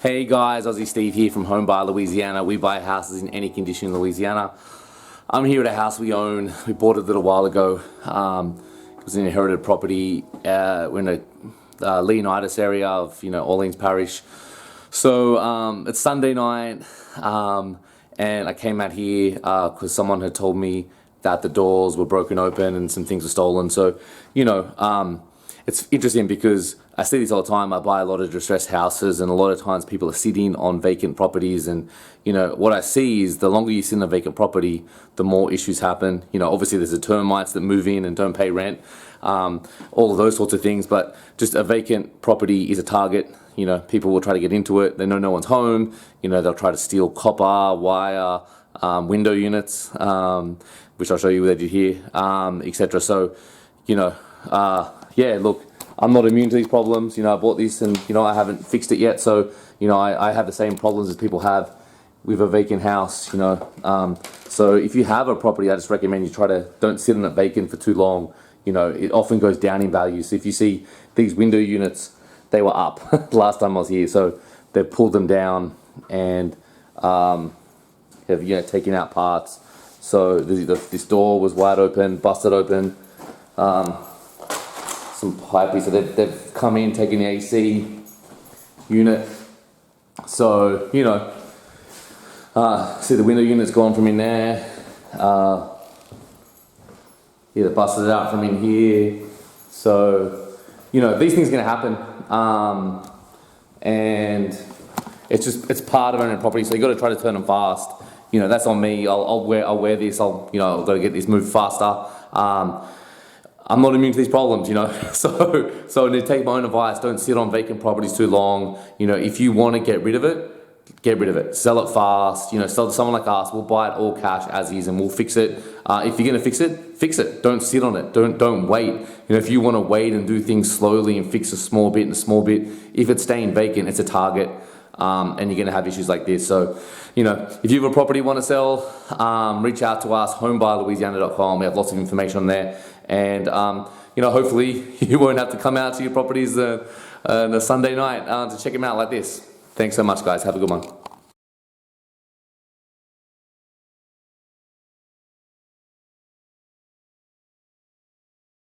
Hey guys, Aussie Steve here from Home Buyer Louisiana. We buy houses in any condition in Louisiana. I'm here at a house we own. We bought it a little while ago. It was an inherited property. We're in the Leonidas area of Orleans Parish. So it's Sunday night, and I came out here because someone had told me that the doors were broken open and some things were stolen. So it's interesting because I see this all the time. I buy a lot of distressed houses, and a lot of times people are sitting on vacant properties, and what I see is the longer you sit in a vacant property, the more issues happen. Obviously there's the termites that move in and don't pay rent, all of those sorts of things, but just a vacant property is a target. People will try to get into it. They know no one's home. They'll try to steal copper, wire, window units, which I'll show you what they did here, etc. So, yeah, look, I'm not immune to these problems. I bought this and, I haven't fixed it yet. So, I have the same problems as people have with a vacant house, So if you have a property, I just recommend you don't sit on it vacant for too long. It often goes down in value. So if you see these window units, they were up last time I was here. So they've pulled them down and have, taken out parts. So this door was wide open, busted open. Some piping, so they've come in, taken the AC unit. So, see the window unit's gone from in there. Yeah, they busted it out from in here. So, these things are going to happen. And it's part of owning a property, so you got to try to turn them fast. That's on me. I'll wear this. I've got to get this moved faster. I'm not immune to these problems, so I need to take my own advice. Don't sit on vacant properties too long. If you want to get rid of it, get rid of it. Sell it fast. Sell to someone like us. We'll buy it all cash as is, and we'll fix it. If you're gonna fix it. Don't sit on it. Don't wait. If you want to wait and do things slowly and fix a small bit, if it's staying vacant, it's a target, and you're gonna have issues like this. So, if you have a property you want to sell, reach out to us, homebuyerlouisiana.com. We have lots of information on there. And, hopefully you won't have to come out to your properties on a Sunday night to check them out like this. Thanks so much, guys. Have a good one.